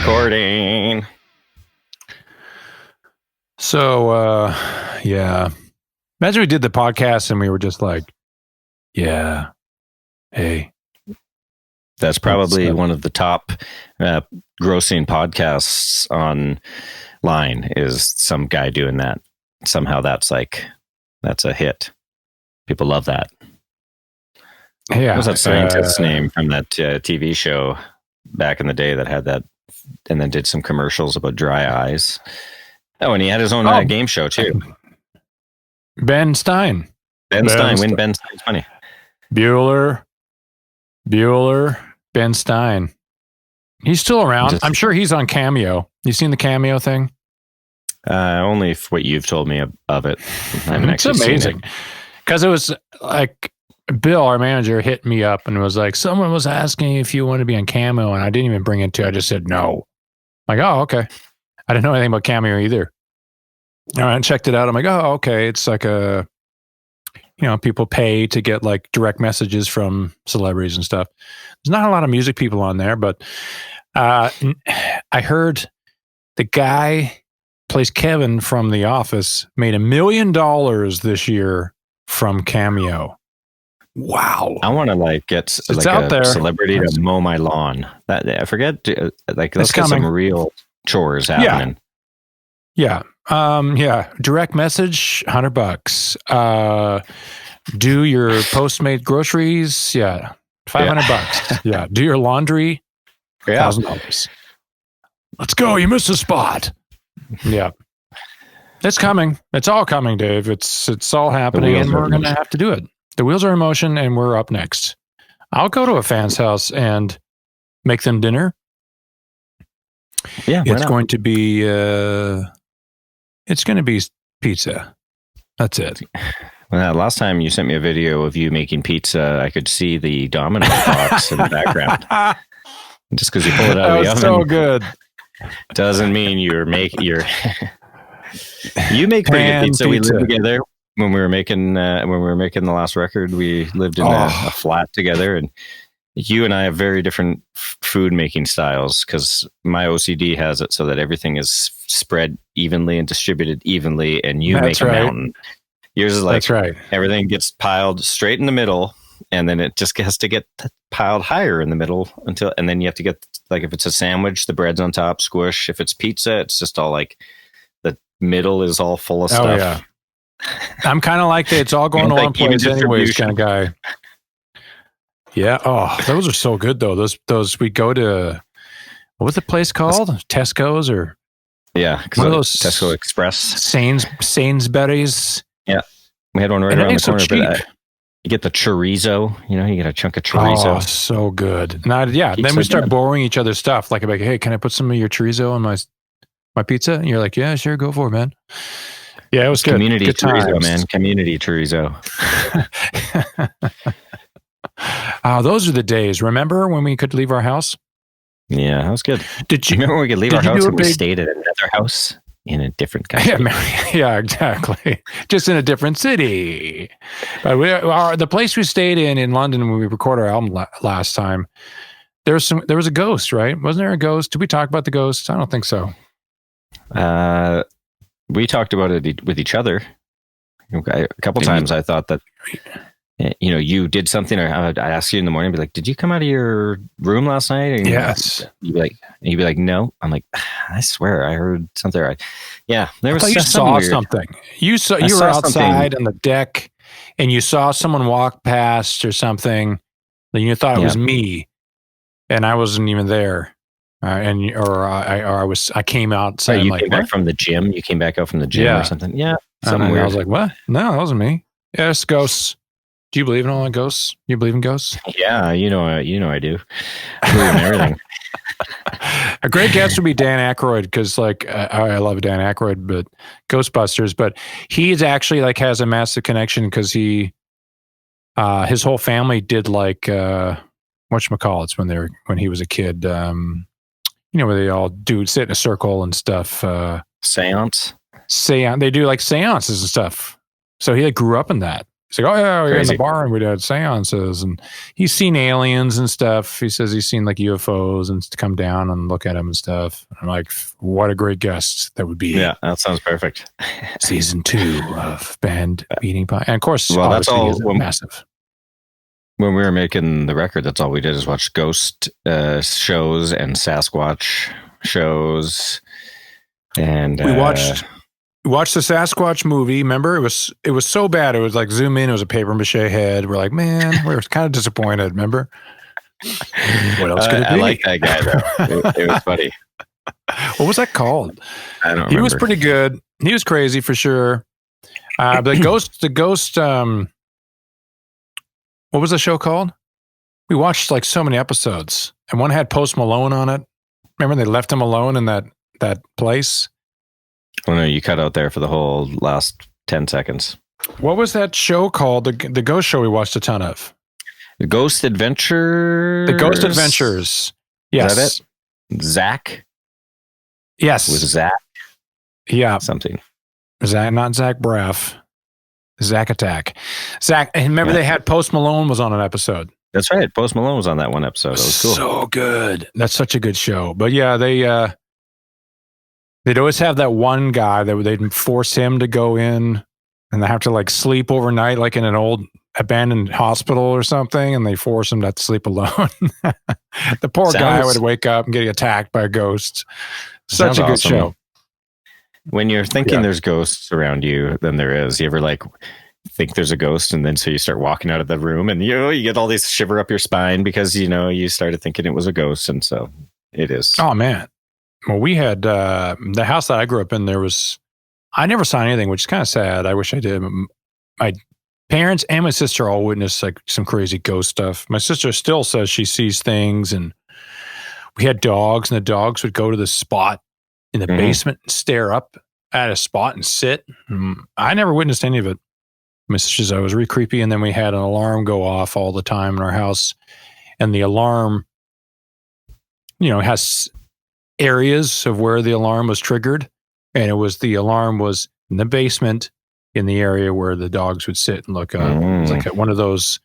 recording. So, yeah. Imagine we did the podcast and we were just like, yeah, hey. That's probably one of the top grossing podcasts online is some guy doing that. Somehow that's a hit. People love that. Yeah. What was that scientist's name from that TV show back in the day that had that and then did some commercials about dry eyes? Oh, and he had his own game show too. Ben Stein. Ben Stein's funny. Bueller, Ben Stein. He's still around. I'm sure he's on Cameo. You seen the Cameo thing? Only what you've told me of it. I haven't it's actually amazing. Because it was like Bill, our manager, hit me up and was like, someone was asking if you want to be on Cameo, and I didn't even bring it to. I just said no. I'm like, oh, okay. I didn't know anything about Cameo either. All right, I checked it out. I'm like, oh, okay. It's like people pay to get like direct messages from celebrities and stuff. There's not a lot of music people on there, but I heard the guy plays Kevin from The Office made $1 million this year from Cameo. Wow! I want to get it's out there. Celebrity to mow my lawn. I forget. Let's get some real chores happening. Yeah. Direct message, $100. Do your Postmate groceries. Yeah. $500. Yeah. Do your laundry. $1,000. Let's go. You missed a spot. Yeah. It's coming. It's all coming, Dave. It's all happening, and we're going to have to do it. The wheels are in motion, and we're up next. I'll go to a fan's house and make them dinner. Yeah. It's going to be pizza. That's it. Well, last time you sent me a video of you making pizza, I could see the Domino's box in the background. Just because you pull it out of the oven. So good. Doesn't mean you make pretty good pizza. We lived together when we were making the last record. We lived in a flat together, and you and I have very different food making styles because my OCD has it so that everything is spread evenly and distributed evenly, and you make a mountain. Yours is like everything gets piled straight in the middle, and then it just has to get piled higher in the middle and then you have to get, like, if it's a sandwich, the bread's on top, squish. If it's pizza, it's just all like the middle is all full of stuff. Yeah. I'm kind of like that. It's all going to one place anyways kind of guy. Yeah. Oh, those are so good though. Those we go to, what was the place called? Tesco's or? Yeah. One of those Tesco Express. Sainsbury's. Yeah. We had one right around the corner. So cheap. You get the chorizo, you get a chunk of chorizo. Oh, so good. Then we start borrowing each other stuff. Like, hey, can I put some of your chorizo on my pizza? And you're like, yeah, sure, go for it, man. Yeah, it was good. Community good chorizo, times. Man. Community chorizo. Those are the days. Remember when we could leave our house? Yeah, that was good. Did you remember when we could leave our house and we stayed at another house in a different country? Yeah, exactly. Just in a different city. But the place we stayed in London when we recorded our album last time, there was a ghost, right? Wasn't there a ghost? Did we talk about the ghost? I don't think so. We talked about it with each other a couple times. I thought that you did something, or I asked you in the morning, be like, did you come out of your room last night? And yes. You'd be like, no. I'm like, I swear I heard something. There was you saw something. You were outside on the deck and you saw someone walk past or something. Then you thought it was me, and I wasn't even there. I came outside. You came back from the gym. You came back out from the gym or something. Yeah. Something weird. I was like, what? No, that wasn't me. Yeah, it's ghosts. Do you believe in all the ghosts? You believe in ghosts? Yeah, I do. I believe in everything. A great guest would be Dan Aykroyd, because I love Dan Aykroyd, but Ghostbusters. But he's actually has a massive connection because his whole family did whatchamacallits when he was a kid. Where they all sit in a circle and stuff. Seance. They do seances and stuff. So he grew up in that. He's like, oh yeah, we were in Crazy. the bar and we had seances, and he's seen aliens and stuff. He says he's seen like UFOs and to come down and look at him and stuff. I'm like, what a great guest that would be. Yeah, that sounds perfect. Season 2 of Band Beating Pie, and of course, well, that's all massive. When we were making the record, that's all we did is watch ghost shows and Sasquatch shows, and we watched the Sasquatch movie. Remember, it was so bad. It was like zoom in. It was a paper mache head. We're like, man, we were kind of disappointed. Remember? What else could it be? I like that guy though. It was funny. What was that called? I don't remember. He was pretty good. He was crazy for sure. The ghost. What was the show called? We watched like so many episodes, and one had Post Malone on it. Remember, they left him alone in that place. Oh no, you cut out there for the whole last 10 seconds. What was that show called? The ghost show we watched a ton of. The Ghost Adventures. The Ghost Adventures. Yes. Is that it? Zach? Yes. With Zach? Yeah. Something. Zach, not Zach Braff. Zach Attack. Zach, and remember they had Post Malone was on an episode. That's right. Post Malone was on that one episode. It was cool. So good. That's such a good show. But yeah, they'd always have that one guy that they'd force him to go in, and they have to like sleep overnight, like in an old abandoned hospital or something, and they force him to sleep alone. The poor guy would wake up and get attacked by ghosts. Such a good show. When you're thinking there's ghosts around you, then there is. You ever like think there's a ghost, and then so you start walking out of the room, and you get all these shiver up your spine because you started thinking it was a ghost, and so it is. Oh man. Well, we had the house that I grew up in. I never saw anything, which is kind of sad. I wish I did. My parents and my sister all witnessed like some crazy ghost stuff. My sister still says she sees things, and we had dogs, and the dogs would go to the spot in the basement and stare up at a spot and sit. I never witnessed any of it. My sister said it was really creepy, and then we had an alarm go off all the time in our house, and the alarm, has areas of where the alarm was triggered, and the alarm was in the basement in the area where the dogs would sit and look up. It's like one of those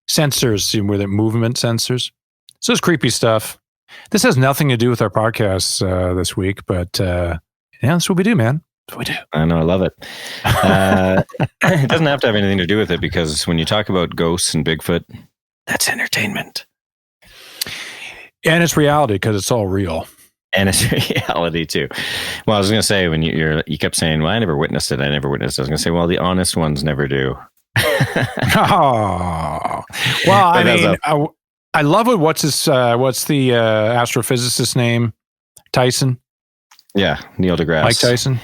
sensors where the movement sensors. So it's creepy stuff. This has nothing to do with our podcast this week, but that's what we do, man. That's what we do. I know. I love it. It doesn't have to have anything to do with it, because when you talk about ghosts and Bigfoot, that's entertainment. And it's reality because it's all real. And it's reality too. Well, I was going to say, when you kept saying, well, I never witnessed it. I was going to say, well, the honest ones never do. Oh, well, I mean, I love it. What's the astrophysicist's name? Tyson? Yeah. Neil deGrasse.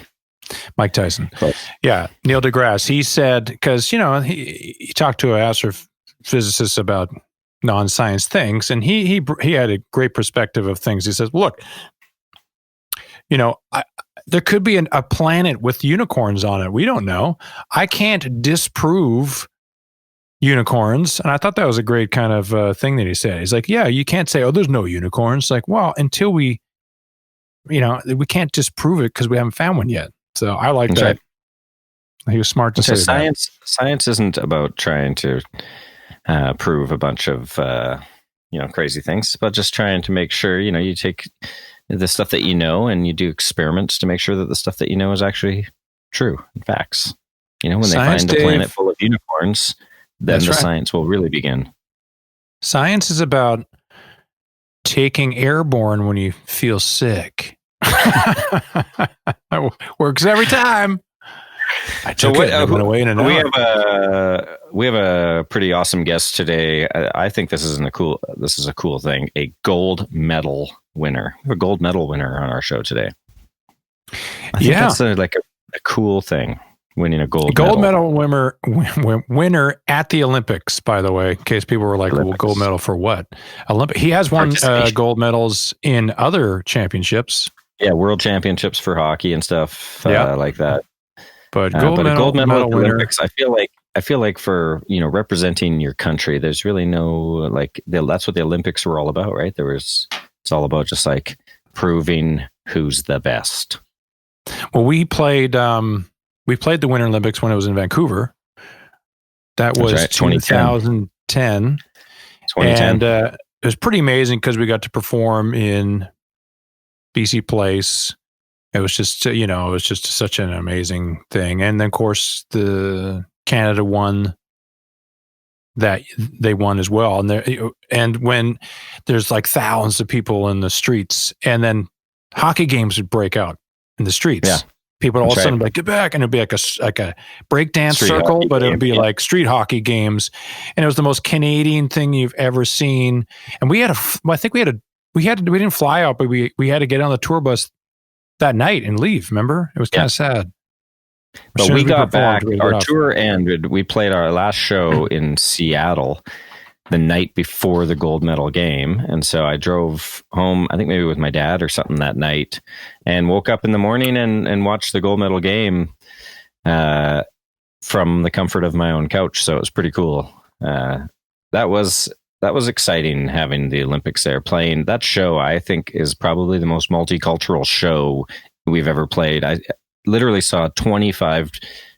Mike Tyson. Close. Yeah. Neil deGrasse. He said, because, he talked to an astrophysicist about non-science things, and he had a great perspective of things. He says, look, there could be a planet with unicorns on it. We don't know. I can't disprove unicorns. And I thought that was a great kind of thing that he said. He's like, yeah, you can't say, oh, there's no unicorns. Like, well, until we can't disprove it because we haven't found one yet. So I like that. Right. He was smart to say that. Science isn't about trying to prove a bunch of, crazy things, but just trying to make sure, you take the stuff that and you do experiments to make sure that the stuff that is actually true and facts. When Science, they find a planet full of unicorns, then the science will really begin. Science is about taking airborne when you feel sick. That works every time. I took it and went away in an hour. We have a pretty awesome guest today. I think this is a cool thing. A gold medal winner. We have a gold medal winner on our show today. I think that's a cool thing. Winning a gold medal winner at the Olympics, by the way, in case people were like, well, gold medal for what? He has won gold medals in other championships. Yeah, world championships for hockey and stuff like that. But a gold medal winner. Olympics, I feel like for representing your country, there's really no that's what the Olympics were all about, right? It's all about just like proving who's the best. Well, we played the Winter Olympics when it was in Vancouver. That was right, 2010. 2010. And it was pretty amazing because we got to perform in BC Place. It was just, such an amazing thing. And then, of course, the Canada won. That they won as well. And when there's like thousands of people in the streets, and then hockey games would break out in the streets. Yeah. People all of a sudden would be like, get back. And it'd be like a breakdance circle, but it would be like street hockey games. And it was the most Canadian thing you've ever seen. And we didn't fly out, but we had to get on the tour bus that night and leave. Remember? It was kind of sad. But we got back, our tour ended. We played our last show in Seattle the night before the gold medal game. And so I drove home, I think maybe with my dad or something that night, and woke up in the morning and watched the gold medal game from the comfort of my own couch. So it was pretty cool. That was exciting, having the Olympics there. Playing that show, I think, is probably the most multicultural show we've ever played. I literally saw 25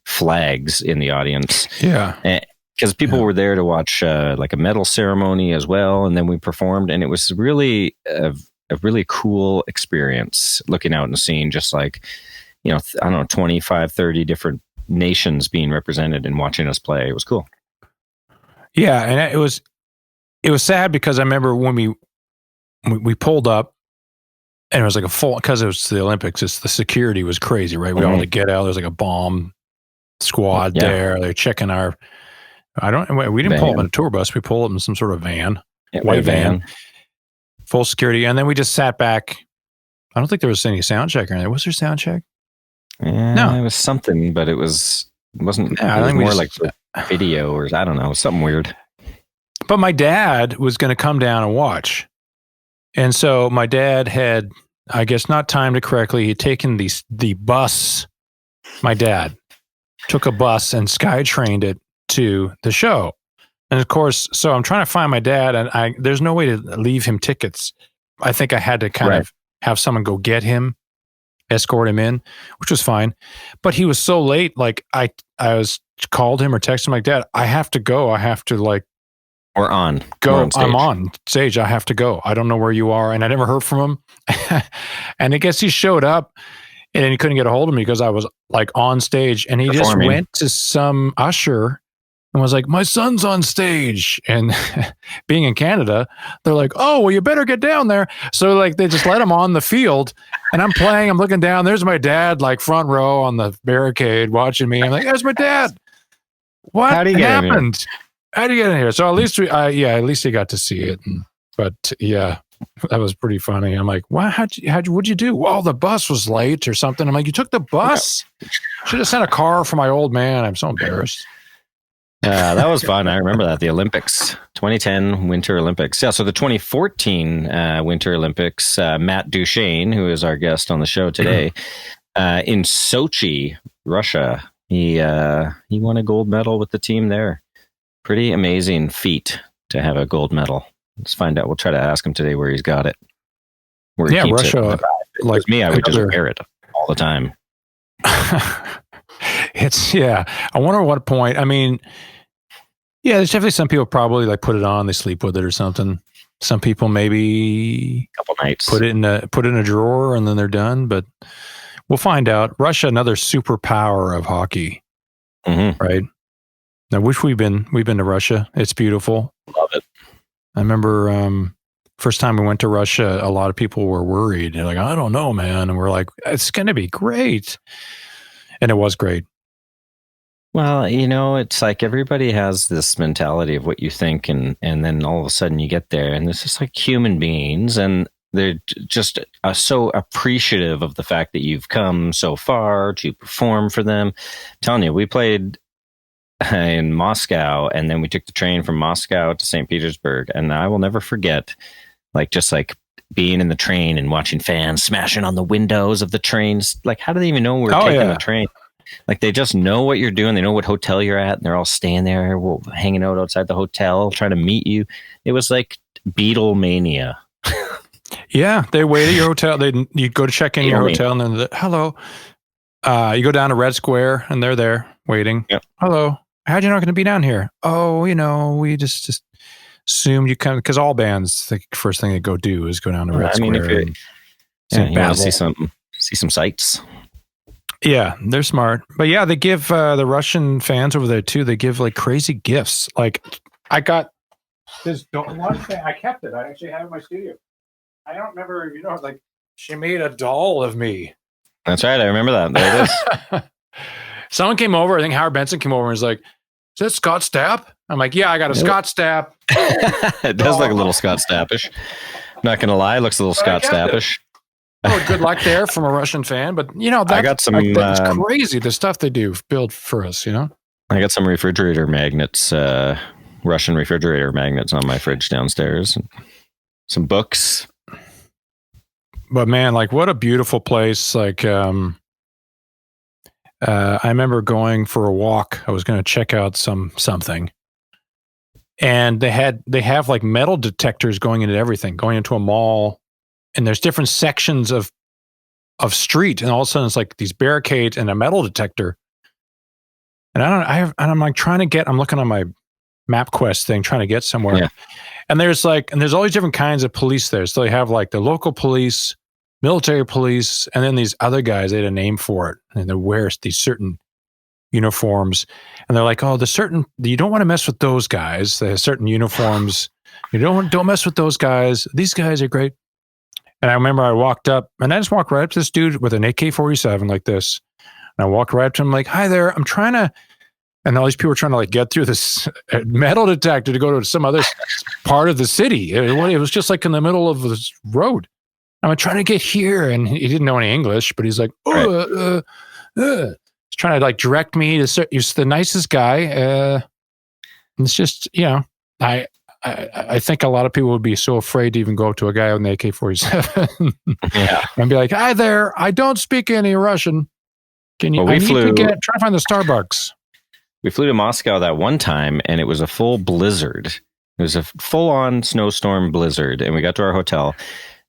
flags in the audience. Yeah. Because people were there to watch like a medal ceremony as well. And then we performed, and it was really a really cool experience, looking out and seeing just like, I don't know, 25, 30 different nations being represented and watching us play. It was cool. Yeah. And it was sad because I remember when we pulled up, and it was like because it was the Olympics, the security was crazy, right? We all had to get out. There's like a bomb squad there. They're checking we didn't pull up in a tour bus. We pulled up in some sort of van, white van, full security. And then we just sat back. I don't think there was any sound check or anything. Was there sound check? Yeah, no, it was something, but it wasn't. Yeah, it was more like video or I don't know, something weird. But my dad was going to come down and watch. And so my dad had, I guess, not timed it correctly. He'd taken the bus. My dad took a bus and SkyTrained it to the show. And of course, so I'm trying to find my dad, and there's no way to leave him tickets. I think I had to kind of have someone go get him, escort him in, which was fine. But he was so late. Like I was called him or texted him like, Dad, I have to go. I have to like, We're on. I'm on stage. I have to go. I don't know where you are. And I never heard from him. And I guess he showed up and he couldn't get a hold of me because I was like on stage, and he just went to some usher and was like, my son's on stage. And being in Canada, they're like, oh, well, you better get down there. So like they just let him on the field, and I'm playing, I'm looking down. There's my dad, like front row on the barricade watching me. I'm like, there's my dad. What happened? How do you get in here? So at least at least he got to see it. But yeah, that was pretty funny. I'm like, wow, what'd you do? Well, the bus was late or something. I'm like, you took the bus? Should have sent a car for my old man. I'm so embarrassed. That was fun. I remember that. The Olympics, 2010 Winter Olympics. Yeah. So the 2014 Winter Olympics, Matt Duchene, who is our guest on the show today, in Sochi, Russia, he won a gold medal with the team there. Pretty amazing feat to have a gold medal. Let's find out. We'll try to ask him today where he's got it. Russia. Like me, I would just wear it all the time. I wonder what point. I mean, yeah, there's definitely some people probably like put it on, they sleep with it or something. Some people maybe a couple nights put it in a drawer and then they're done. But we'll find out. Russia, another superpower of hockey, right? I wish we've been to Russia. It's beautiful. Love it. I remember first time we went to Russia, a lot of people were worried. They're like, I don't know, man. And we're like, it's going to be great. And it was great. Well, it's like everybody has this mentality of what you think, and then all of a sudden you get there, and it's just like human beings, and they're just so appreciative of the fact that you've come so far to perform for them. I'm telling you, we played in Moscow, and then we took the train from Moscow to St. Petersburg, and I will never forget, just being in the train and watching fans smashing on the windows of the trains. Like, how do they even know we're taking the train? Like, they just know what you're doing. They know what hotel you're at, and they're all staying there, hanging out outside the hotel, trying to meet you. It was like Beatlemania. Yeah, they wait at your hotel. You go to check in your hotel, and then hello. You go down to Red Square, and they're there waiting. Yep. Hello. how'd you know I'm going to be down here? Oh, we just assumed you kind of, because all bands, the first thing they go do is go down to Red Square. If you want to see some sights. Yeah, they're smart. But yeah, they give the Russian fans over there too, they give like crazy gifts. Like I got this one thing, I kept it. I actually have it in my studio. I don't remember, like she made a doll of me. That's right. I remember that. There it is. Someone came over, I think Howard Benson came over and was like, is that Scott Stapp? I'm like, yeah, I got a Scott Stapp. It does look a little Scott Stappish. Not going to lie, it looks a little Scott Stappish. Oh, good luck there from a Russian fan. But, I got some. That's crazy, the stuff they do build for us, I got some refrigerator magnets, Russian refrigerator magnets on my fridge downstairs. Some books. But man, like what a beautiful place. Like, I remember going for a walk. I was going to check out something. And they have like metal detectors going into everything, going into a mall. And there's different sections of street. And all of a sudden it's like these barricades and a metal detector. And I'm like I'm looking on my MapQuest thing, trying to get somewhere. Yeah. And there's all these different kinds of police there. So they have like the local police, military police, and then these other guys, they had a name for it. And they wear these certain uniforms. And they're like, oh, you don't want to mess with those guys. They have certain uniforms. You don't mess with those guys. These guys are great. And I remember I walked up and I just walked right up to this dude with an AK-47 like this. And I walked right up to him like, hi there, I'm trying to, and all these people were trying to like get through this metal detector to go to some other part of the city. It was just like in the middle of this road. I'm trying to get here. And he didn't know any English, but he's like, he's trying to like direct me to, he's the nicest guy. It's just, I think a lot of people would be so afraid to even go up to a guy with an AK-47 and be like, hi there, I don't speak any Russian. Can you, try to find the Starbucks. We flew to Moscow that one time and it was a full blizzard. It was a full-on snowstorm blizzard. And we got to our hotel.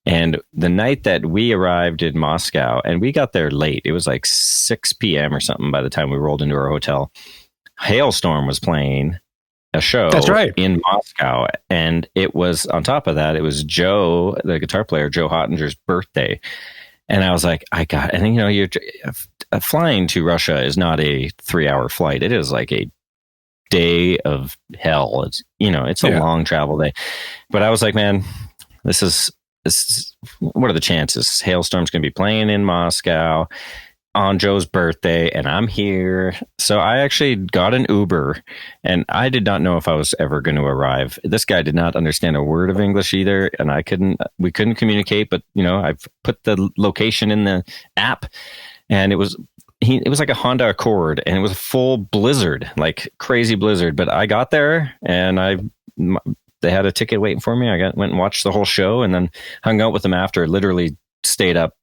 And the night that we arrived in Moscow, and we got there late, it was like 6 p.m. or something by the time we rolled into our hotel. Hailstorm was playing a show. That's right. In Moscow. And it was, on top of that, it was Joe, the guitar player, Joe Hottinger's birthday. And I was like, you're flying to Russia is not a 3-hour flight. It is like a day of hell. It's a long travel day. But I was like, man, this is what are the chances? Hailstorm's going to be playing in Moscow on Joe's birthday, and I'm here. So I actually got an Uber, and I did not know if I was ever going to arrive. This guy did not understand a word of English either, and we couldn't communicate, but I've put the location in the app, and it was like a Honda Accord, and it was a full blizzard, like crazy blizzard. But I got there, and they had a ticket waiting for me. I went and watched the whole show, and then hung out with them after. Literally stayed up,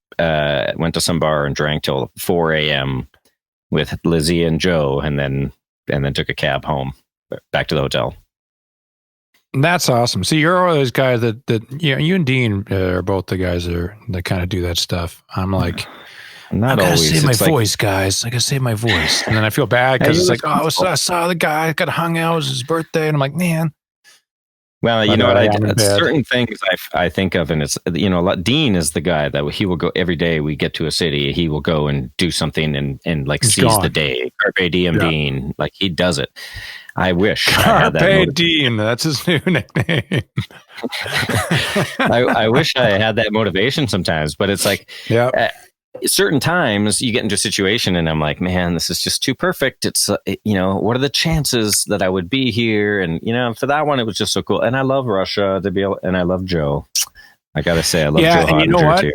went to some bar and drank till 4 a.m. with Lizzie and Joe, and then took a cab home back to the hotel. That's awesome. See, you're one of those guys that you and Dean are both the guys that kind of do that stuff. I'm like, not I gotta always. save my voice, guys. I gotta save my voice, and then I feel bad because it's like, I saw the guy, I got hung out. It was his birthday, and I'm like, man. Well, you know what? Certain things I think of, and it's, Dean is the guy that he will go every day. We get to a city, he will go and do something and like seize the day. Carpe diem, Dean, like he does it. I wish Carpe diem. That's his new nickname. I wish I had that motivation sometimes, but it's like, certain times you get into a situation and I'm like, man, this is just too perfect. It's, what are the chances that I would be here? And, for that one, it was just so cool. And I love Russia and I love Joe. I got to say, I love Joe Hottinger too.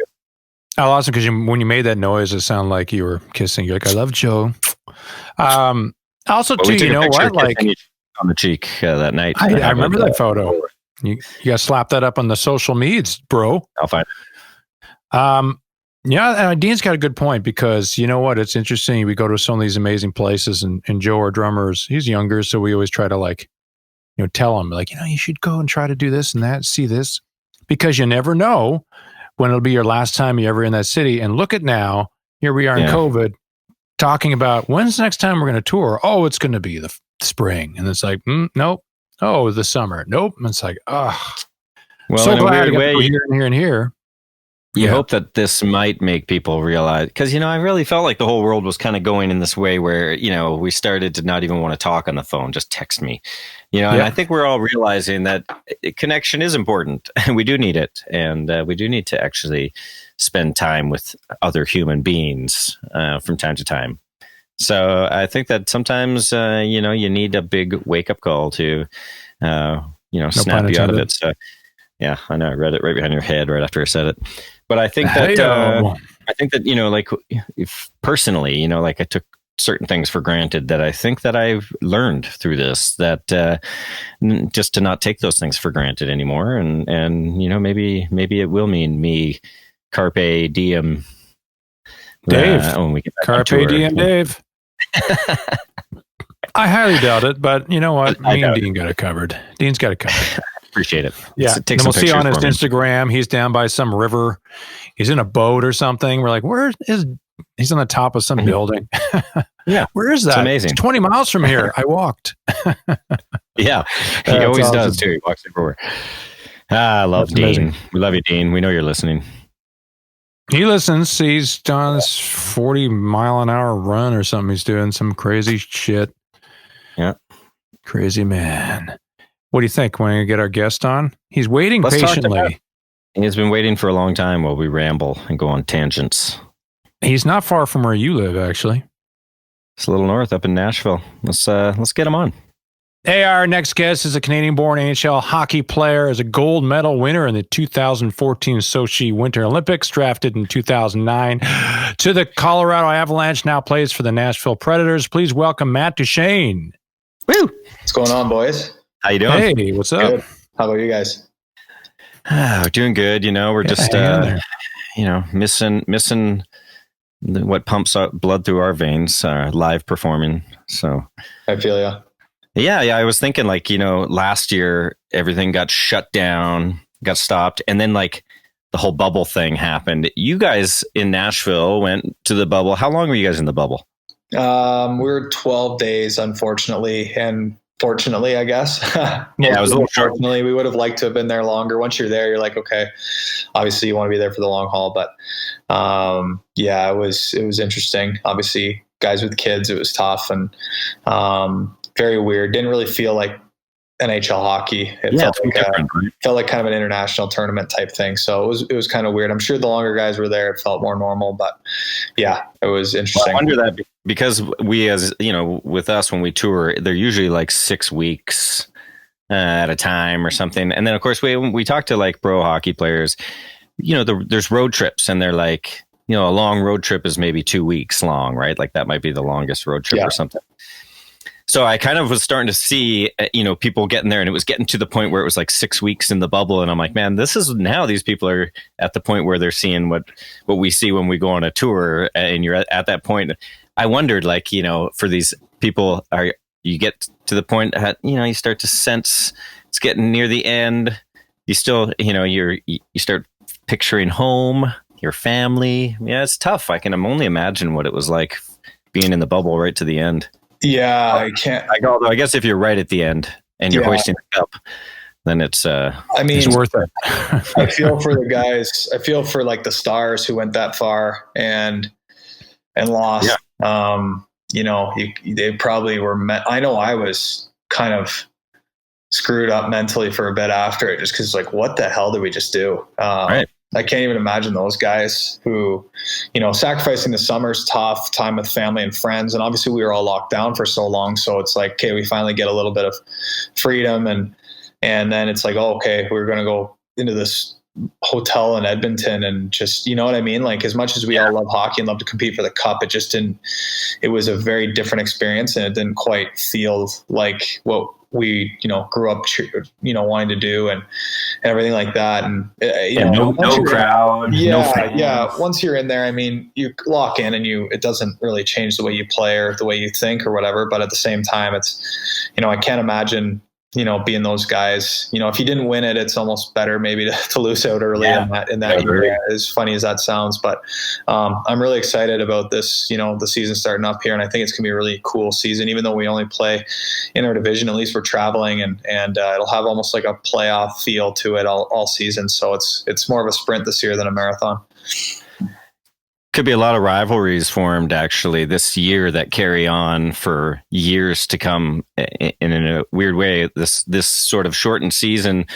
Oh, awesome. Because when you made that noise, it sounded like you were kissing. You're like, I love Joe. Also, too, you know what? Like on the cheek that night. I remember that photo. You got to slap that up on the social medias, bro. I'll find it. Yeah, Dean's got a good point because you know what? It's interesting. We go to some of these amazing places, and Joe, our drummers, he's younger, so we always try to tell him you should go and try to do this and that, see this, because you never know when it'll be your last time you're ever in that city. And look at now, here we are in COVID, talking about when's the next time we're going to tour. Oh, it's going to be the spring. And it's like, nope. Oh, the summer. Nope. And it's like, well, so in a glad weird I got to way, go here and here and here. you hope that this might make people realize, because, I really felt like the whole world was kind of going in this way where, we started to not even want to talk on the phone, just text me, and I think we're all realizing that connection is important and we do need it. And we do need to actually spend time with other human beings from time to time. So I think that sometimes, you need a big wake up call to, snap you out of it. So yeah, I know I read it right behind your head right after I said it. But I think that like if personally, like I took certain things for granted that I think that I've learned through this, that just to not take those things for granted anymore, and maybe it will mean me carpe diem, Dave. When we get back carpe diem, Dave. I highly doubt it, but you know what? Me and Dean got it covered. Dean's got it covered. Appreciate it. Yeah. And we'll see on his Instagram, he's down by some river. He's in a boat or something. We're like, he's on the top of some building. Yeah. Where is that? It's amazing. It's 20 miles from here. I walked. Yeah. He always does too. He walks everywhere. I love Dean. Amazing. We love you, Dean. We know you're listening. He listens. He's done this 40-mile-an-hour run or something. He's doing some crazy shit. Yeah. Crazy man. What do you think when we get our guest on? He's waiting patiently. He's been waiting for a long time while we ramble and go on tangents. He's not far from where you live, actually. It's a little north, up in Nashville. Let's get him on. Hey, our next guest is a Canadian-born NHL hockey player, is a gold medal winner in the 2014 Sochi Winter Olympics, drafted in 2009 to the Colorado Avalanche, now plays for the Nashville Predators. Please welcome Matt Duchene. Woo! What's going on, boys? How you doing? Hey, what's up? Good. How about you guys? Doing good. We're just missing what pumps out blood through our veins, live performing. So I feel ya. Yeah. I was thinking, like, last year everything got shut down, got stopped, and then like the whole bubble thing happened. You guys in Nashville went to the bubble. How long were you guys in the bubble? We were 12 days, unfortunately, and fortunately, I guess. Yeah, it was a little short. Unfortunately, we would have liked to have been there longer. Once you're there, you're like, okay, obviously you want to be there for the long haul. But yeah, it was interesting. Obviously, guys with kids, it was tough and very weird. Didn't really feel like NHL hockey. It felt like kind of an international tournament type thing. So it was kind of weird. I'm sure the longer guys were there, it felt more normal. But yeah, it was interesting. Well, I wonder that because we, as with us when we tour, they're usually like 6 weeks at a time or something. And then of course we talk to like pro hockey players. There's road trips, and they're like, a long road trip is maybe 2 weeks long, right? Like that might be the longest road trip or something. So I kind of was starting to see, people getting there, and it was getting to the point where it was like 6 weeks in the bubble. And I'm like, man, now these people are at the point where they're seeing what we see when we go on a tour, and you're at that point. I wondered, like, for these people, you get to the point that, you start to sense it's getting near the end. You still, you start picturing home, your family. Yeah, it's tough. I can only imagine what it was like being in the bubble right to the end. Yeah, I can't. Although I guess if you're right at the end and you're hoisting the cup, then it's it's worth it. I feel for the guys. I feel for like the stars who went that far and lost. Yeah. They probably were. I know I was kind of screwed up mentally for a bit after it, just because like, what the hell did we just do? Right. I can't even imagine those guys who, sacrificing the summer's tough, time with family and friends. And obviously we were all locked down for so long. So it's like, okay, we finally get a little bit of freedom. And then it's like, oh, okay, we're going to go into this hotel in Edmonton and just, you know what I mean? Like, as much as we all love hockey and love to compete for the cup, it was a very different experience, and it didn't quite feel like what we, grew up, wanting to do and everything like that. And, no crowd. Yeah. Once you're in there, I mean, you lock in and it doesn't really change the way you play or the way you think or whatever. But at the same time, it's, I can't imagine being those guys, if you didn't win it, it's almost better maybe to lose out early in that year, as funny as that sounds. But I'm really excited about this, the season starting up here. And I think it's going to be a really cool season, even though we only play in our division. At least we're traveling, and it'll have almost like a playoff feel to it all season. So it's more of a sprint this year than a marathon. Could be a lot of rivalries formed actually this year that carry on for years to come. In a weird way, this sort of shortened season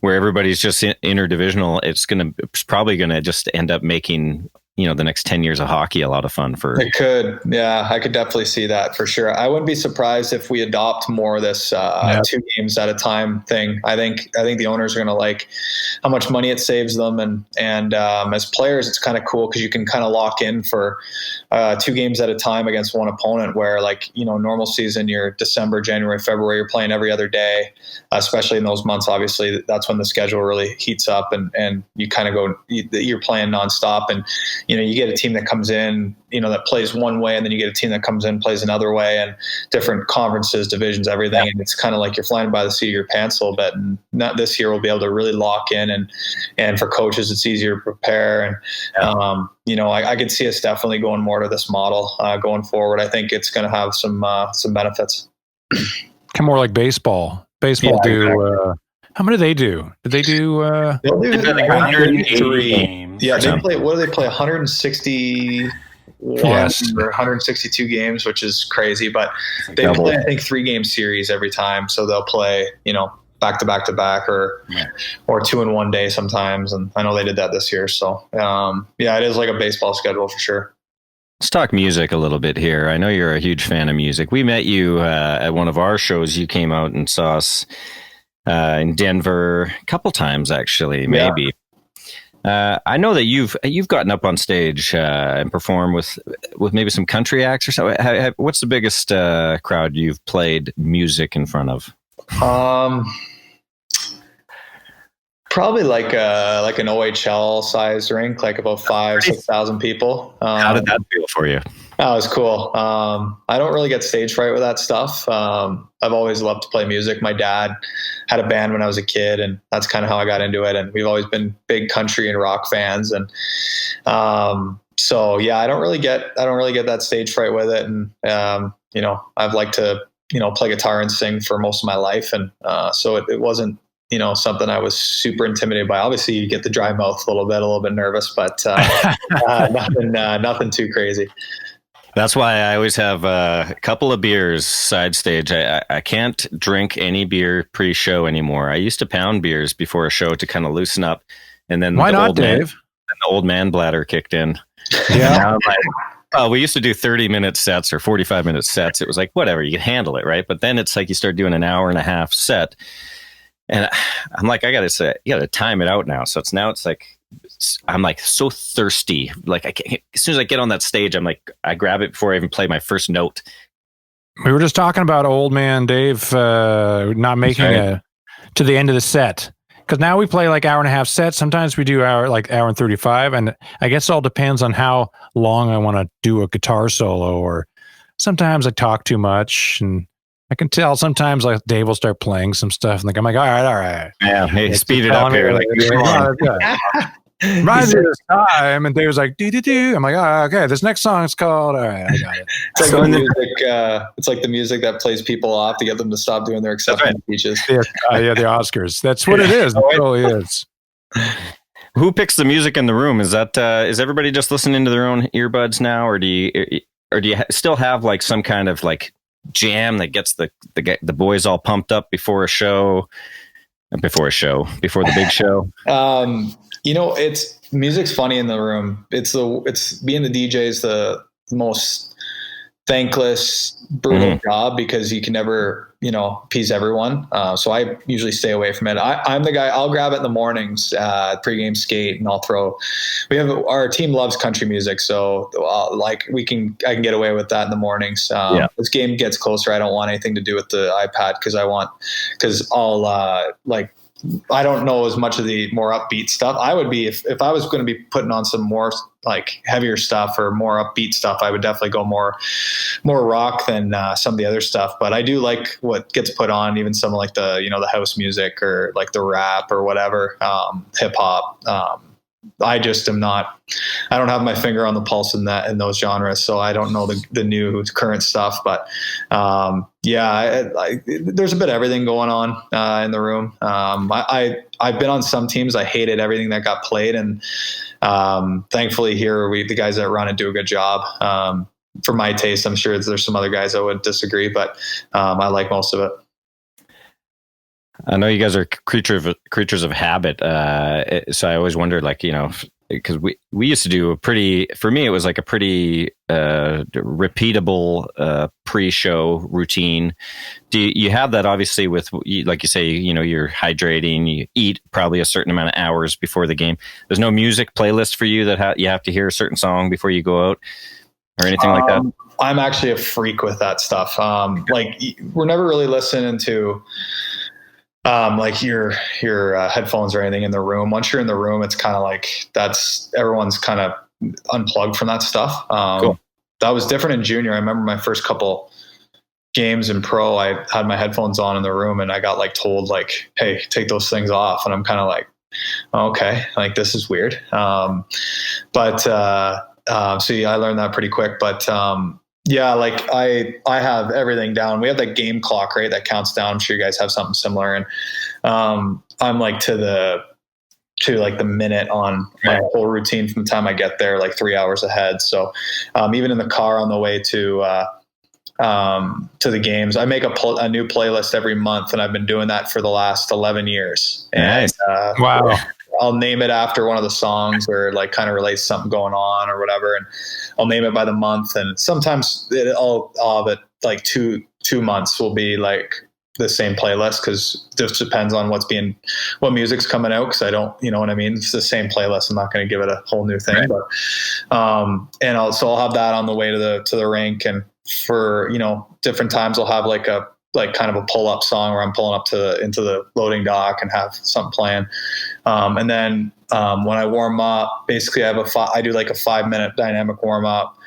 where everybody's just interdivisional, it's probably gonna just end up making the next 10 years of hockey a lot of fun for. It could, yeah, I could definitely see that for sure. I wouldn't be surprised if we adopt more of this 2 games at a time thing. I think the owners are going to like how much money it saves them, and as players, it's kind of cool because you can kind of lock in for 2 games at a time against one opponent. Where normal season, you're December, January, February, you're playing every other day, especially in those months. Obviously, that's when the schedule really heats up, and you kind of you're playing nonstop, and you get a team that comes in, that plays one way, and then you get a team that comes in, plays another way, and different conferences, divisions, everything. And it's kind of like you're flying by the seat of your pants a little bit. And not this year, we'll be able to really lock in, and for coaches, it's easier to prepare. And, I could see us definitely going more to this model going forward. I think it's going to have some benefits. Kind of more like baseball. Baseball how many do they do? Did they do? They'll do 183 games. Yeah, they play. What do they play? 160. Or 162 games, which is crazy. But they play, I think, 3-game series every time. So they'll play, back to back to back, or 2 in one day sometimes. And I know they did that this year. So it is like a baseball schedule for sure. Let's talk music a little bit here. I know you're a huge fan of music. We met you at one of our shows. You came out and saw us in Denver a couple times, actually, maybe. Yeah. I know that you've gotten up on stage and performed with maybe some country acts or so. What's the biggest crowd you've played music in front of? Probably like an OHL sized rink, like about 5,000-6,000 people. How did that feel for you? That was cool. I don't really get stage fright with that stuff. I've always loved to play music. My dad had a band when I was a kid, and that's kind of how I got into it. And we've always been big country and rock fans. And so I don't really get that stage fright with it. And I've liked to play guitar and sing for most of my life, and so it wasn't something I was super intimidated by. Obviously, you get the dry mouth a little bit nervous, but nothing too crazy. That's why I always have a couple of beers side stage. I can't drink any beer pre-show anymore. I used to pound beers before a show to kind of loosen up, and then why not, Dave? The old man bladder kicked in. Yeah. We used to do 30-minute sets or 45-minute sets. It was like, whatever, you can handle it, right? But then it's like you start doing an hour and a half set. And I'm like, you got to time it out now. So it's like, I'm like so thirsty. Like as soon as I get on that stage, I'm like, I grab it before I even play my first note. We were just talking about old man Dave not making it to the end of the set. Because now we play like hour and a half sets. Sometimes we do hour and 35. And I guess it all depends on how long I want to do a guitar solo. Or sometimes I talk too much, and I can tell sometimes like Dave will start playing some stuff, and I'm like, all right. Yeah, hey, speed it up here. Like, reminds me of this time, and Dave was like, do. I'm like, okay, this next song is called, all right, I got it. It's like it's like the music that plays people off to get them to stop doing their acceptance speeches. The Oscars. That's what it is. It really is. Who picks the music in the room? Is that is everybody just listening to their own earbuds now, or do you still have like some kind of like jam that gets the boys all pumped up before the big show? It's music's funny in the room. It's being the DJ is the most thankless, brutal job, because you can never appease everyone. So I usually stay away from it. I'm the guy, I'll grab it in the mornings, pregame skate, and our team loves country music. So I can get away with that in the mornings. This game gets closer, I don't want anything to do with the iPad, because I'll I don't know as much of the more upbeat stuff. I would be, if I was going to be putting on some more like heavier stuff or more upbeat stuff, I would definitely go more rock than some of the other stuff. But I do like what gets put on, even some like the, you know, the house music or like the rap or whatever, hip hop. I just am not, I don't have my finger on the pulse in those genres. So I don't know the new current stuff, but, there's a bit of everything going on, in the room. I've been on some teams. I hated everything that got played. And, thankfully here, the guys that run it do a good job. For my taste, I'm sure there's some other guys that would disagree, but, I like most of it. I know you guys are creatures of habit. So I always wondered, like, you know, because we used to do for me, it was like a pretty repeatable pre-show routine. Do you have that obviously with, like you say, you know, you're hydrating, you eat probably a certain amount of hours before the game. There's no music playlist for you that you have to hear a certain song before you go out or anything like that? I'm actually a freak with that stuff. Like we're never really listening to like your headphones or anything in the room. Once you're in the room, it's kind of like everyone's kind of unplugged from that stuff. Cool. That was different in junior. I remember my first couple games in pro, I had my headphones on in the room and I got like told like, hey, take those things off. And I'm kind of like, okay, like this is weird. So yeah, I learned that pretty quick, but, yeah, like I have everything down. We have that game clock, right? That counts down. I'm sure you guys have something similar. And I'm like to like the minute on my whole routine from the time I get there, like 3 hours ahead. So even in the car on the way to the games, I make a new playlist every month, and I've been doing that for the last 11 years. Nice. And Wow. I'll name it after one of the songs or like kind of relates to something going on or whatever. And I'll name it by the month. And sometimes I'll have it like two months will be like the same playlist. Cause it just depends on what music's coming out. Cause I don't, you know what I mean? It's the same playlist. I'm not going to give it a whole new thing, right. But, and I'll have that on the way to the rink. And for, you know, different times I'll have like kind of a pull-up song where I'm pulling up into the loading dock and have something playing. And then when I warm up, basically I do like a 5-minute dynamic warm up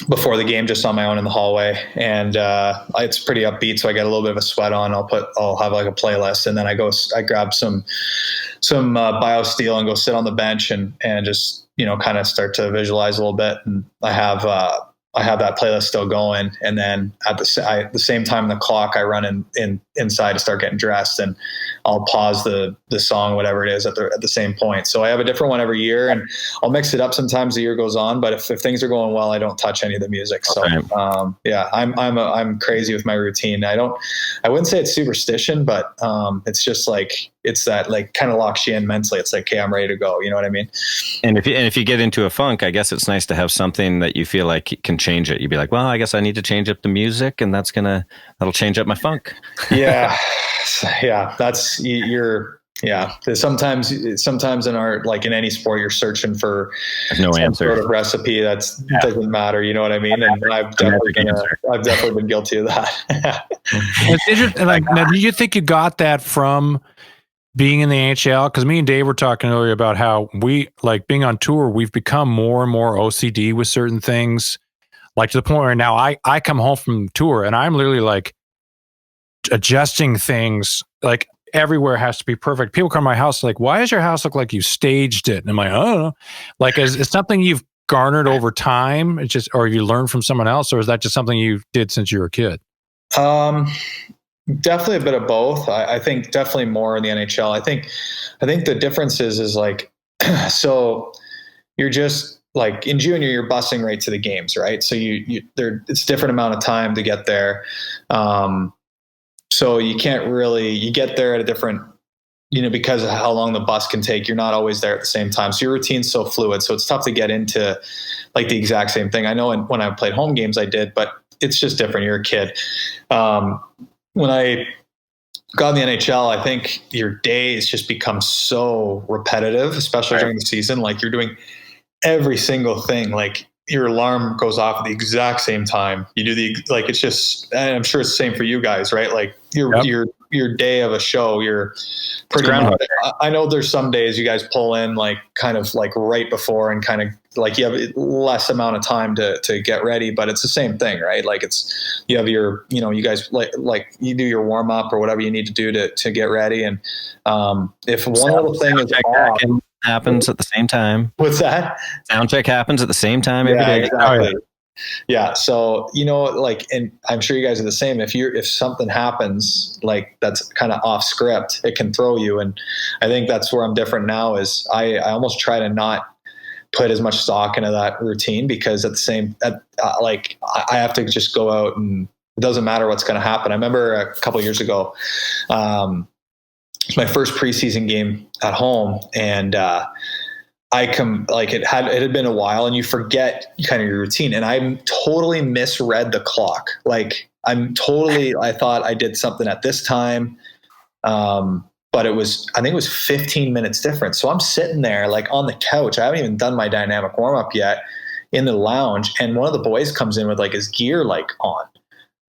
before the game, just on my own in the hallway. And it's pretty upbeat, so I get a little bit of a sweat on. I'll have like a playlist, and then I grab some BioSteel and go sit on the bench and just, you know, kind of start to visualize a little bit. And I have that playlist still going. And then at the same time in the clock, I run inside to start getting dressed, and I'll pause the song, whatever it is, at the same point. So I have a different one every year, and I'll mix it up sometimes the year goes on. But if things are going well, I don't touch any of the music. So yeah, I'm crazy with my routine. I wouldn't say it's superstition, but it's just like, it's that like kind of locks you in mentally. It's like, okay, I'm ready to go. You know what I mean? And if you get into a funk, I guess it's nice to have something that you feel like can change it. You'd be like, well, I guess I need to change up the music, and that'll change up my funk. Yeah. Yeah. Sometimes in art, like in any sport, you're searching for no answer, sort of recipe doesn't matter. You know what I mean? And I've definitely been guilty of that. It's interesting. Like, now, do you think you got that from being in the NHL? Because me and Dave were talking earlier about how we, like, being on tour, we've become more and more OCD with certain things, like to the point where now I come home from tour and I'm literally like adjusting things, like everywhere has to be perfect. People come to my house like, why does your house look like you staged it? And I'm like, I don't know. Like, is it something you've garnered over time? It's just, or you learned from someone else, or is that just something you did since you were a kid? Definitely a bit of both. I think definitely more in the NHL. I think the difference is like, so you're just like in junior, you're busing right to the games, right? So it's different amount of time to get there. So you get there at a different, you know, because of how long the bus can take, you're not always there at the same time. So your routine's so fluid. So it's tough to get into like the exact same thing. I know when I played home games, I did, but it's just different. You're a kid. When I got in the NHL, I think your days just become so repetitive, especially during the season. Like you're doing every single thing. Like your alarm goes off at the exact same time. You do it's just, and I'm sure it's the same for you guys, right? Like you're your day of a show, you're pretty much, I know there's some days you guys pull in like kind of like right before and kind of like you have less amount of time to get ready, but it's the same thing, right? Like it's, you have your, you know, you guys like you do your warm up or whatever you need to do to get ready. And if one little thing is off, happens at the same time. What's that? Sound check happens at the same time every day. Exactly. Yeah. So, you know, like, and I'm sure you guys are the same. If something happens like that's kind of off script, it can throw you. And I think that's where I'm different now is I almost try to not put as much stock into that routine, because like I have to just go out and it doesn't matter what's going to happen. I remember a couple of years ago, it's my first preseason game at home, and it had been a while, and you forget kind of your routine, and I totally misread the clock. Like I thought I did something at this time, but I think it was 15 minutes different. So I'm sitting there like on the couch. I haven't even done my dynamic warm up yet in the lounge, and one of the boys comes in with like his gear like on,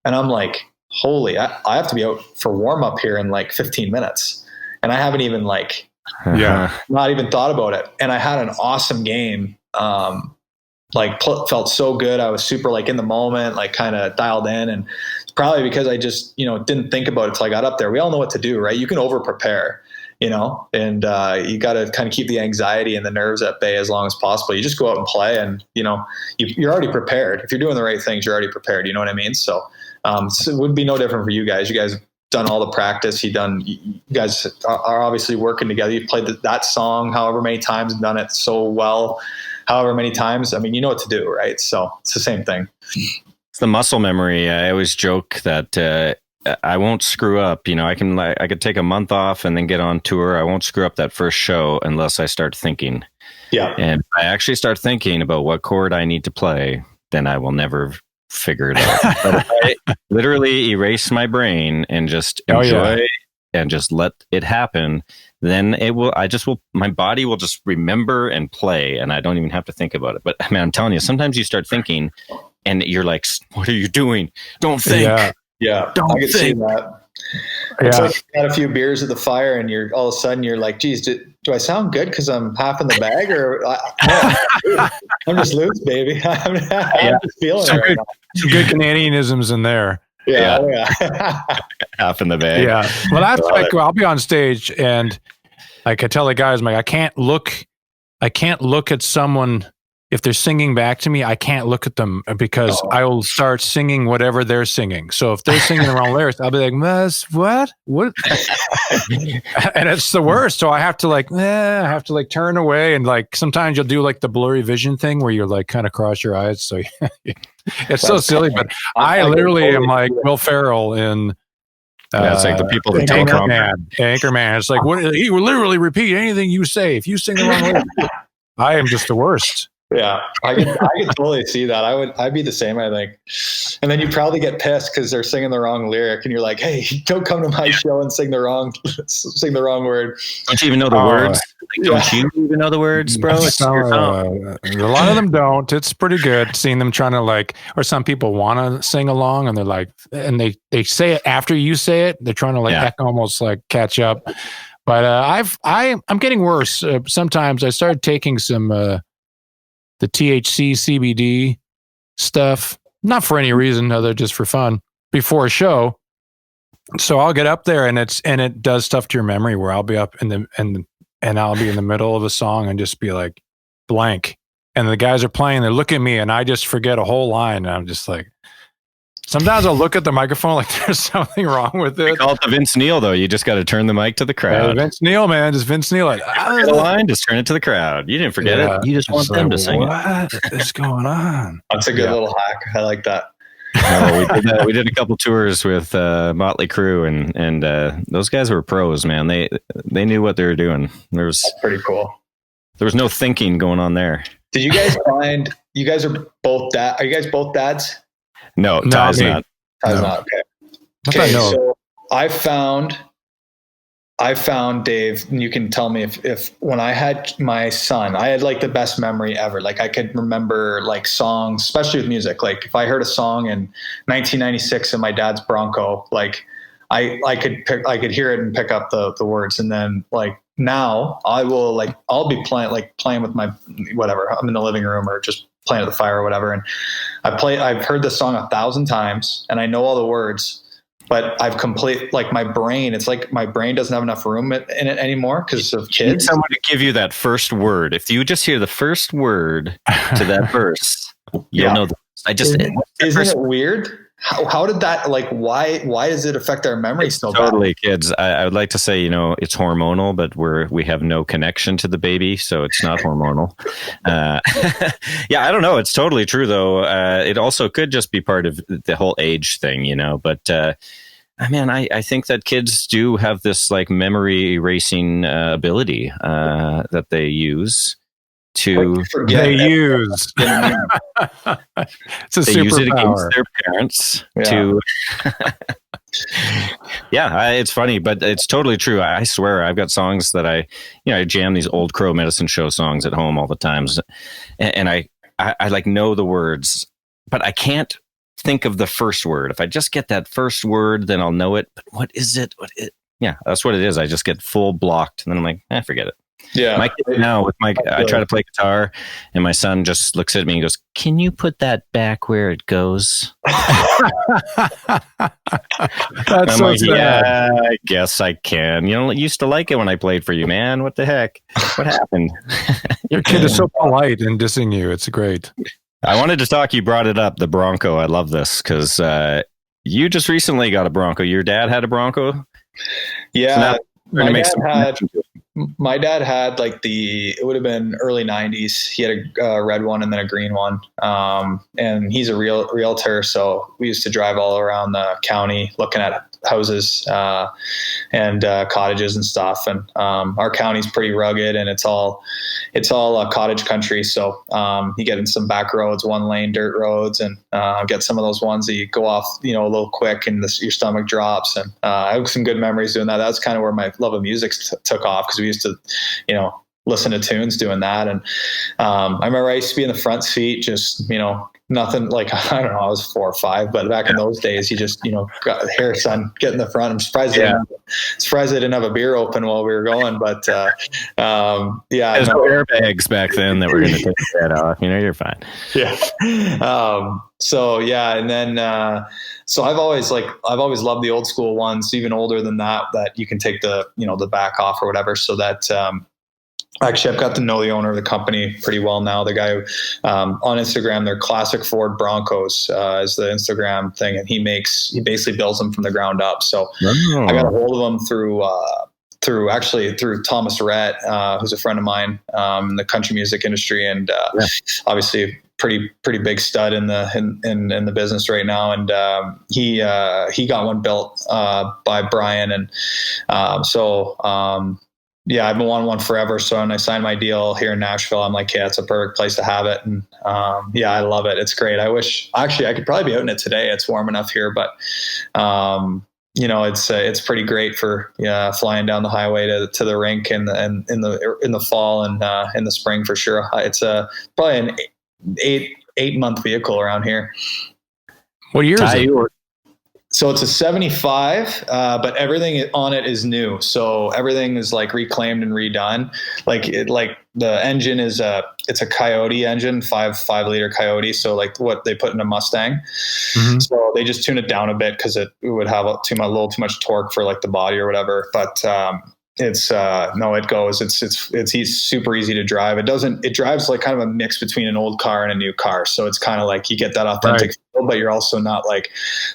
and I'm like, holy, I have to be out for warm up here in like 15 minutes. And I haven't even not even thought about it. And I had an awesome game. Felt so good. I was super like in the moment, like kind of dialed in, and it's probably because I just, you know, didn't think about it till I got up there. We all know what to do, right? You can over prepare, you know, and you got to kind of keep the anxiety and the nerves at bay as long as possible. You just go out and play, and, you know, you're already prepared. If you're doing the right things, you're already prepared. You know what I mean? So it would be no different for you guys. You guys done all the practice. You guys are obviously working together. You've played that song however many times and done it so well however many times. I mean, you know what to do, right? So it's the same thing. It's the muscle memory. I always joke that I won't screw up. You know, I could take a month off and then get on tour. I won't screw up that first show unless I start thinking. Yeah. And if I actually start thinking about what chord I need to play, then I will never figure it out. But if I literally erase my brain and just enjoy and just let it happen, then my body will just remember and play, and I don't even have to think about it. But I mean, I'm telling you, sometimes you start thinking and you're like, what are you doing? Don't think. Yeah. Don't I can see think. that. It's like you got a few beers at the fire and you're all of a sudden you're like, geez, do I sound good because I'm half in the bag, or no, I'm just loose, baby. I'm just feeling it right now. Some good Canadianisms in there. Yeah. Half in the bag. Yeah. Well, that's like, I'll be on stage and like I tell the guys, I'm like, I can't look at someone. If they're singing back to me, I can't look at them because I will start singing whatever they're singing. So if they're singing the wrong lyrics, I'll be like, what? And it's the worst. So I have to turn away, and like sometimes you'll do like the blurry vision thing where you're like kind of cross your eyes. So it's so silly, but I literally am like Will Ferrell in. It's like the people that tell Anchorman. It's like, he will literally repeat anything you say if you sing the wrong lyrics. I am just the worst. Yeah, I can totally see that. I'd be the same, I think. And then you probably get pissed because they're singing the wrong lyric, and you're like, "Hey, don't come to my show and sing the wrong word." Don't you even know the words? Don't you even know the words, bro? A lot of them don't. It's pretty good seeing them trying to or some people want to sing along, and they're like, and they say it after you say it. They're trying to almost like catch up. But I'm getting worse. Sometimes I started taking some. The THC CBD stuff, not for any reason other just for fun, before a show. So I'll get up there and it does stuff to your memory where I'll be up and I'll be in the middle of a song and just be like blank. And the guys are playing, they're looking at me and I just forget a whole line. And I'm just like, sometimes I'll look at the microphone like there's something wrong with it. They call it the Vince Neil, though. You just got to turn the mic to the crowd. Vince Neil, man. Just Vince Neil. The line, just turn it to the crowd. You didn't forget it. You just want them to sing it. What is going on? That's a good little hack. I like that. We did a couple tours with Motley Crue, and those guys were pros, man. They knew what they were doing. That's pretty cool. There was no thinking going on there. Did you guys find you guys are both dad? Are you guys both dads? No, Ty's not. Ty's not. Okay. So I found Dave, and you can tell me if when I had my son, I had like the best memory ever. Like I could remember like songs, especially with music. Like if I heard a song in 1996 in my dad's Bronco, like I could hear it and pick up the words. And then like now I'll be playing with my, whatever, I'm in the living room or just playing at the fire or whatever. And I've heard this song 1,000 times and I know all the words, but my brain, it's like my brain doesn't have enough room in it anymore because of kids. You need someone to give you that first word. If you just hear the first word to that verse, you'll know. Isn't it weird? How did that, like, why does it affect our memory so bad? Totally, kids. I would like to say, it's hormonal, but we have no connection to the baby, so it's not hormonal. Yeah, I don't know. It's totally true, though. It also could just be part of the whole age thing, but I think that kids do have this like memory erasing ability that they use. It's a they use it against their parents to it's funny, but it's totally true. I swear I've got songs that I jam these old Crow Medicine Show songs at home all the times, and I like know the words, but I can't think of the first word. If I just get that first word, then I'll know it. But what is it? That's what it is. I just get full blocked, and then I'm like, forget it. Yeah. My kid now I try to play guitar and my son just looks at me and goes, "Can you put that back where it goes?" That's so like, sad. Yeah, I guess I can. You used to like it when I played for you, man. What the heck? What happened? Your kid is so polite and dissing you. It's great. I wanted to talk. You brought it up, the Bronco. I love this because you just recently got a Bronco. Your dad had a Bronco? Yeah. My dad had like it would have been early 90s. He had a red one and then a green one. And he's a realtor. So we used to drive all around the county looking at houses and cottages and stuff. And our county's pretty rugged and it's all cottage country. So you get in some back roads, 1-lane dirt roads, and get some of those ones that you go off, a little quick and your stomach drops. And I have some good memories doing that. That's kind of where my love of music took off because we used to, listen to tunes doing that. And I remember I used to be in the front seat, just, nothing like, I don't know, I was 4 or 5, but back in those days, you just, got the hair, son, get in the front. I'm surprised I didn't have a beer open while we were going, but there's no airbags back then that were going to take your head off. You're fine. Yeah. And then, so I've always loved the old school ones, even older than that you can take the, the back off or whatever. So that, actually, I've got to know the owner of the company pretty well now. The guy on Instagram, their Classic Ford Broncos is the Instagram thing, and he basically builds them from the ground up. So I got a hold of him through Thomas Rhett, who's a friend of mine in the country music industry, and obviously pretty big stud in the business right now. And he got one built by Brian, and I've been wanting one forever. So when I signed my deal here in Nashville, I'm like, it's a perfect place to have it. And I love it. It's great. I wish I could probably be out in it today. It's warm enough here, but it's pretty great for flying down the highway to the rink in the fall and in the spring for sure. It's probably an 8-month vehicle around here. What year is it? So it's a 75, but everything on it is new. So everything is like reclaimed and redone. Like the engine is it's a Coyote engine, 5-liter Coyote. So like what they put in a Mustang. Mm-hmm. So they just tune it down a bit because it would have a little too much torque for like the body or whatever. But it goes. It's super easy to drive. It drives like kind of a mix between an old car and a new car. So it's kind of like you get that authentic feel, but you're also not like,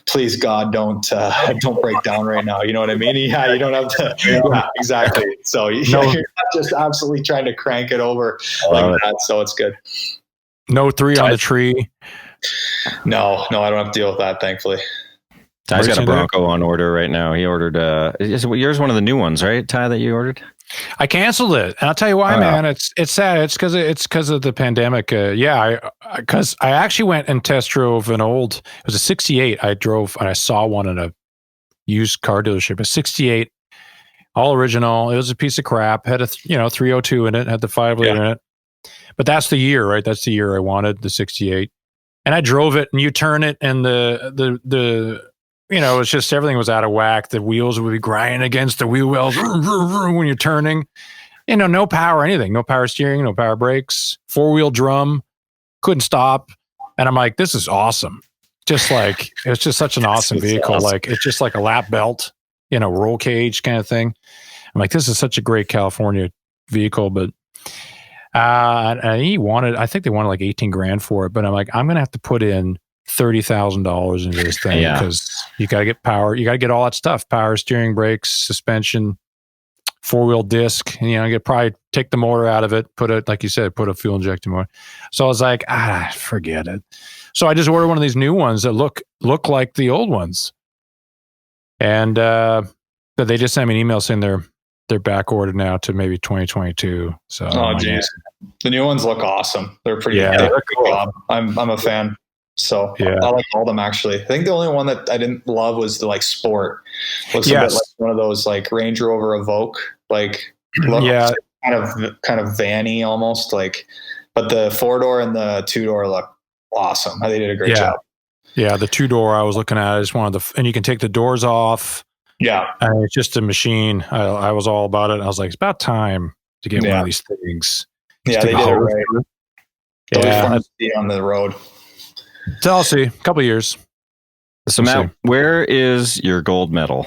please God, don't break down right now. You know what I mean? Yeah, you don't have to. Yeah, exactly. So you're not just absolutely trying to crank it over like that. So it's good. No 3 on the tree. No, I don't have to deal with that, thankfully. Ty's got a Bronco on order right now. He ordered yours one of the new ones, right, Ty, that you ordered? I canceled it. And I'll tell you why, man. It's sad. It's because of the pandemic. Because I actually went and test drove it was a 68. I drove and I saw one in a used car dealership. A 68, all original. It was a piece of crap. Had a 302 in it, had the 5-liter in it. But that's the year, right? That's the year I wanted, the 68. And I drove it, and you turn it, and the you know, it's just everything was out of whack. The wheels would be grinding against the wheel wells when you're turning. You know, no power, anything, no power steering, no power brakes, 4-wheel drum, couldn't stop. And I'm like, this is awesome. Just like, it's just such an awesome vehicle. Awesome. Like, it's just like a lap belt, you know, roll cage kind of thing. I'm like, this is such a great California vehicle, but and I think they wanted like 18 grand for it, but I'm like, I'm going to have to put in $30,000 into this thing because you got to get power. You got to get all that stuff, power steering, brakes, suspension, 4-wheel disc, and, you know, you probably take the motor out of it, put it, like you said, put a fuel injected motor. So I was like, forget it. So I just ordered one of these new ones that look like the old ones. And they just sent me an email saying they're back ordered now to maybe 2022. So geez. The new ones look awesome. They're pretty they look cool. I'm a fan. So I like all of them actually. I think the only one that I didn't love was the like sport. Looks a bit like one of those like Range Rover Evoque, like kind of vanny almost like, but the 4-door and the 2-door look awesome. They did a great job. Yeah, the 2-door I was looking at, I just wanted and you can take the doors off. Yeah. And it's just a machine. I was all about it. I was like, it's about time to get one of these things. Yeah, they did it right. Yeah, fun to see on the road. So I'll see. A couple of years. So Matt, where is your gold medal?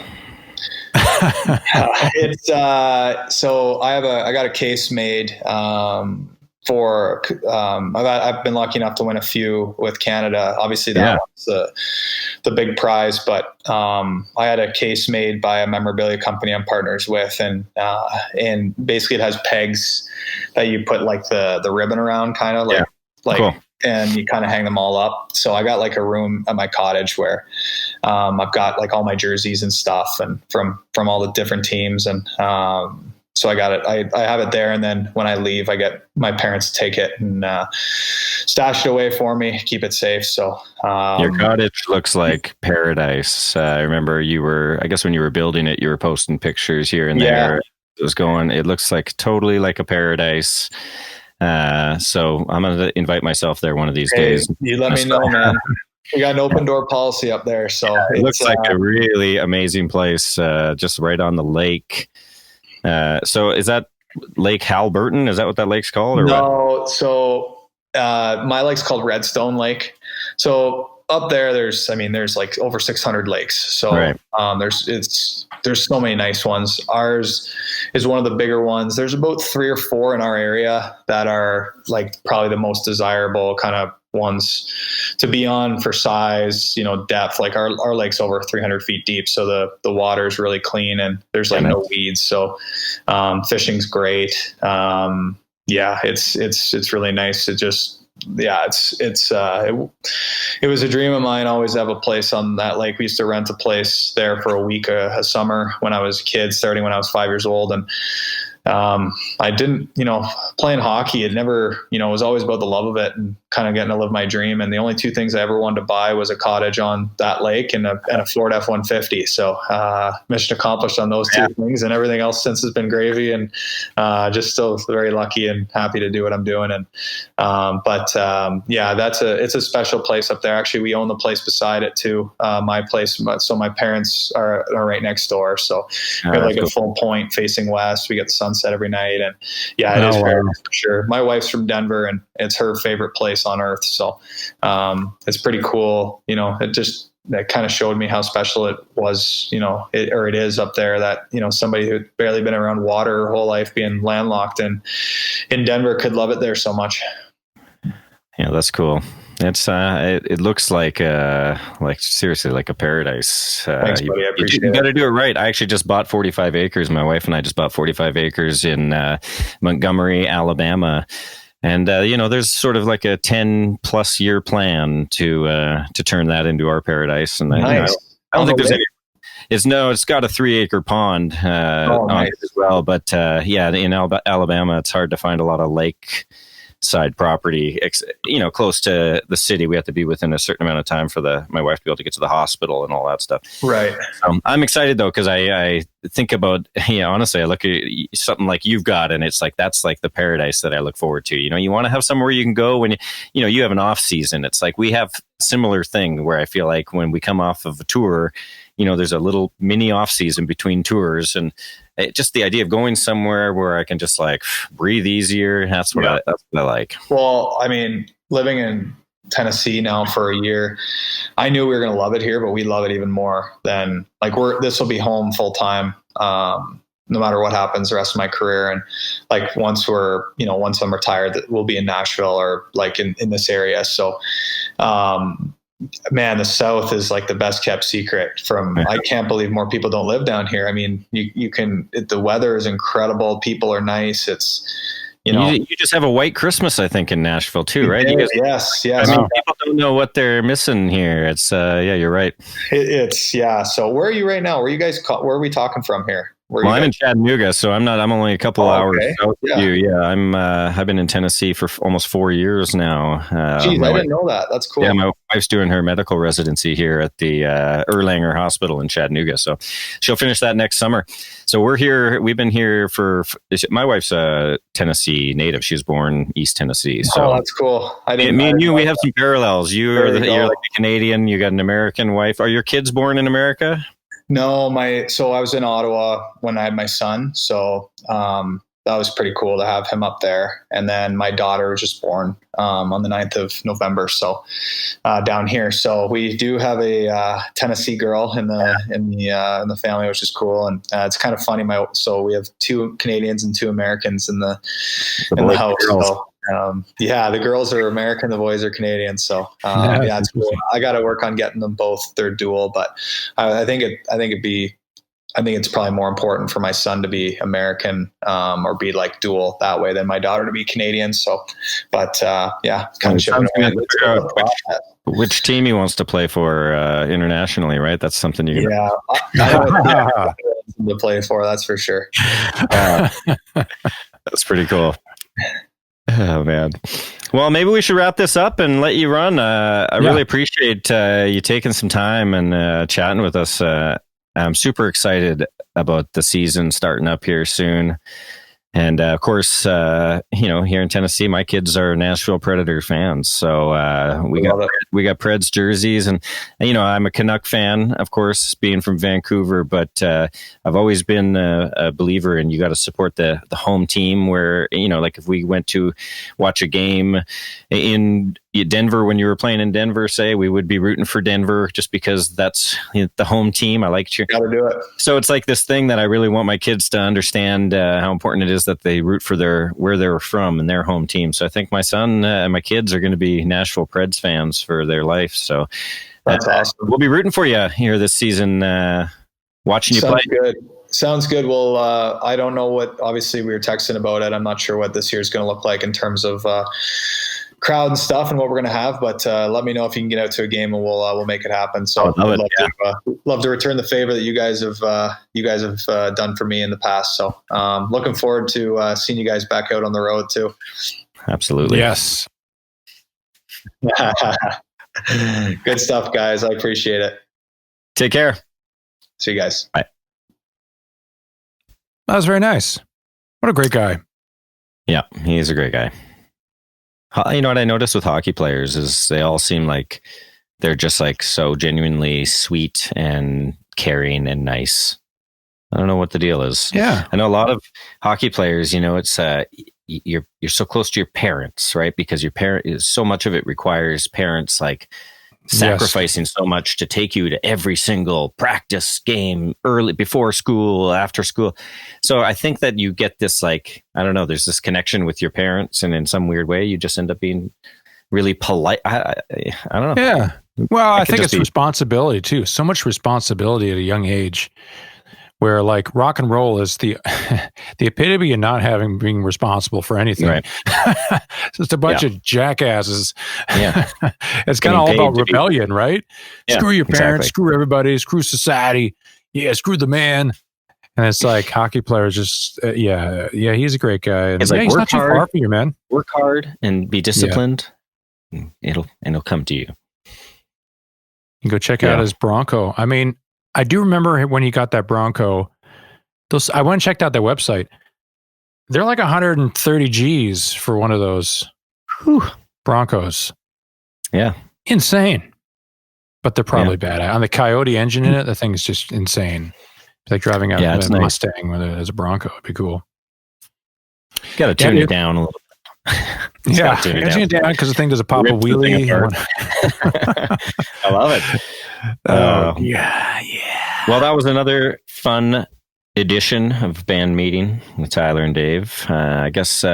It's so I got a case made for I've been lucky enough to win a few with Canada. Obviously that was the big prize, but I had a case made by a memorabilia company I'm partners with, and basically it has pegs that you put like the ribbon around, kind of like cool. And you kind of hang them all up. So I got like a room at my cottage where I've got like all my jerseys and stuff, and from all the different teams, and so I got it. I have it there, and then when I leave, I get my parents to take it and stash it away for me, keep it safe. So your cottage looks like paradise. I remember I guess when you were building it, you were posting pictures here and there. It looks like totally like a paradise. So I'm going to invite myself there one of these days. You let me know, man. We got an open door policy up there. So it looks like a really amazing place, just right on the lake. So is that Lake Halberton? Is that what that lake's called? Or no. What? So my lake's called Redstone Lake. So up there, there's like over 600 lakes. So there's so many nice ones. Ours is one of the bigger ones. There's about 3 or 4 in our area that are like probably the most desirable kind of ones to be on for size, depth. Like our lake's over 300 feet deep. So the water is really clean and there's like no weeds. So fishing's great. It's really nice. It was a dream of mine always to have a place on that lake. We used to rent a place there for a week a summer when I was a kid, starting when I was 5 years old. And I didn't, playing hockey, it never, was always about the love of it and kind of getting to live my dream. And the only 2 things I ever wanted to buy was a cottage on that lake and a Ford F-150. So mission accomplished on those 2 things, and everything else since has been gravy, and just still very lucky and happy to do what I'm doing. And it's a special place up there. Actually, we own the place beside it too, my place. So my parents are right next door. So we have like a full point facing west. We get the sunset every night, and it is very nice for sure. My wife's from Denver, and it's her favorite place on earth. So it's pretty cool. That kind of showed me how special it was, it is up there, that, somebody who'd barely been around water her whole life, being landlocked in Denver, could love it there so much. Yeah, that's cool. It's it looks like seriously like a paradise. Thanks, buddy. I appreciate it. You got to do it right. I actually just bought 45 acres. My wife and I just bought 45 acres in Montgomery, Alabama. And, there's sort of like a 10+ year plan to turn that into our paradise. And nice. I don't think there's any. It's got a 3-acre pond on it as well. But in Alabama, it's hard to find a lot of lake side property, close to the city. We have to be within a certain amount of time for my wife to be able to get to the hospital and all that stuff. Right. I'm excited though, because I think about, honestly, I look at something like you've got, and it's like, that's like the paradise that I look forward to. You want to have somewhere you can go when you have an off season. It's like we have similar thing where I feel like when we come off of a tour, there's a little mini off season between tours, and just the idea of going somewhere where I can just like breathe easier. That's what I like. Well, I mean, living in Tennessee now for a year, I knew we were going to love it here, but we love it even more than like this will be home full time. No matter what happens the rest of my career. And like once I'm retired, we'll be in Nashville or like in this area. So, man, the South is like the best kept secret I can't believe more people don't live down here. I mean, the weather is incredible. People are nice. It's, you just have a white Christmas, I think, in Nashville too, right? Yes. I mean, people don't know what they're missing here. It's, you're right. So where are you right now? Where are we talking from here? I'm in Chattanooga, so I'm only a couple hours south of you. Yeah, I've been in Tennessee for almost 4 years now. Jeez, I didn't know that. That's cool. Yeah, my wife's doing her medical residency here at the Erlanger Hospital in Chattanooga, so she'll finish that next summer. So we're here. We've been here my wife's a Tennessee native. She was born East Tennessee. So that's cool. Me and you, we have some parallels. You're like a Canadian. You got an American wife. Are your kids born in America? No, so I was in Ottawa when I had my son. So that was pretty cool to have him up there. And then my daughter was just born on the 9th of November. So down here. So we do have a Tennessee girl in the family, which is cool. And it's kind of funny. So we have 2 Canadians and 2 Americans in the house. So, the girls are American, the boys are Canadian. So it's cool. I got to work on getting them both. They're dual, but I think it's probably more important for my son to be American or be like dual that way than my daughter to be Canadian. So, but kind of shipping which team he wants to play for internationally, right? That's something you I know to play for. That's for sure. That's pretty cool. Oh man. Well, maybe we should wrap this up and let you run. I really appreciate you taking some time and chatting with us. I'm super excited about the season starting up here soon. And of course, here in Tennessee, my kids are Nashville Predators fans. So we got Preds jerseys, and I'm a Canuck fan, of course, being from Vancouver. But I've always been a believer in you got to support the home team. Where like if we went to watch a game in Denver when you were playing in Denver, say we would be rooting for Denver just because that's the home team. I like you. Got to do it. So it's like this thing that I really want my kids to understand how important it is that they root for where they're from and their home team. So I think my son and my kids are going to be Nashville Preds fans for their life. So that's awesome. We'll be rooting for you here this season, watching you play. Sounds good. Well, I don't know obviously we were texting about it. I'm not sure what this year is going to look like in terms of crowd and stuff and what we're going to have, but let me know if you can get out to a game and we'll make it happen. So I'd love to return the favor that you guys have done for me in the past. So looking forward to seeing you guys back out on the road too. Absolutely. Yes. Good stuff, guys. I appreciate it. Take care. See you guys. Bye. That was very nice. What a great guy. Yeah, he's a great guy. You know what I noticed with hockey players is they all seem like they're just like so genuinely sweet and caring and nice. I don't know what the deal is. Yeah. I know a lot of hockey players, it's you're so close to your parents, right? Because so much of it requires parents like sacrificing so much to take you to every single practice game early, before school, after school. So I think that you get this, like, I don't know, there's this connection with your parents, and in some weird way, you just end up being really polite. I don't know. Yeah. Well, I think it's responsibility too. So much responsibility at a young age, where like rock and roll is the epitome of not being responsible for anything. Right. It's just a bunch of jackasses. Yeah. It's kind of all about rebellion, right? Yeah, screw your parents, screw everybody, screw society. Yeah, screw the man. And it's like hockey players just, he's a great guy. And it's like, he's not too far from you, man. Work hard and be disciplined. Yeah. It'll come to you. You go check out his Bronco. I mean, I do remember when he got that Bronco. I went and checked out their website. They're like 130 G's for one of those Broncos. Yeah. Insane. but they're probably bad. On the Coyote engine in it, the thing is just insane. It's like driving a Mustang with it as a Bronco. It'd be cool. Got to tune it down a little bit. Yeah, tune it down because the thing does a pop a wheelie. I love it. Yeah. Well, that was another fun edition of Band Meeting with Tyler and Dave. I guess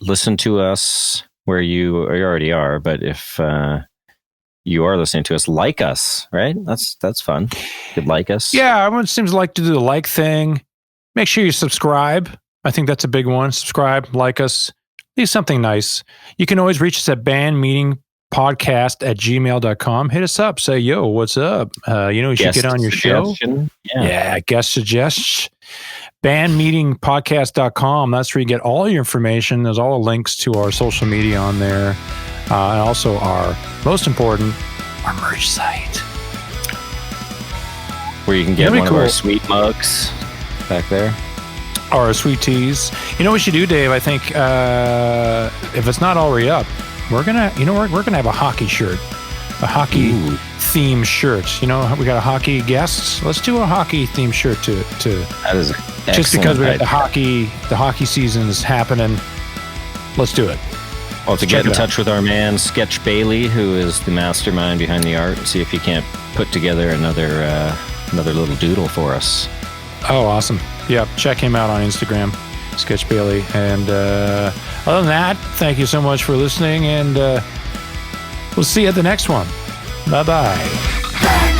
listen to us where you already are, but if you are listening to us, like us, right? That's fun. You could like us. Yeah, everyone seems to like to do the like thing. Make sure you subscribe. I think that's a big one. Subscribe, like us, leave something nice. You can always reach us at bandmeetingpodcast@gmail.com. Hit us up. Say, yo, what's up? You should get on your show. Yeah, guest suggestions. Bandmeetingpodcast.com. That's where you get all your information. There's all the links to our social media on there. And also our, most important, our merch site. Where you can get one of our sweet mugs back there. Or sweet teas. You know what we should do, Dave? I think if it's not already up, we're gonna have a hockey shirt. A hockey theme shirt. We got a hockey guest. Let's do a hockey theme shirt to that is just because we got the hockey season is happening. Let's do it. Well, to get in touch with our man Sketch Bailey, who is the mastermind behind the art, see if he can't put together another little doodle for us. Oh, awesome. Yeah, check him out on Instagram, Sketch Bailey. And other than that, thank you so much for listening, and we'll see you at the next one. Bye-bye.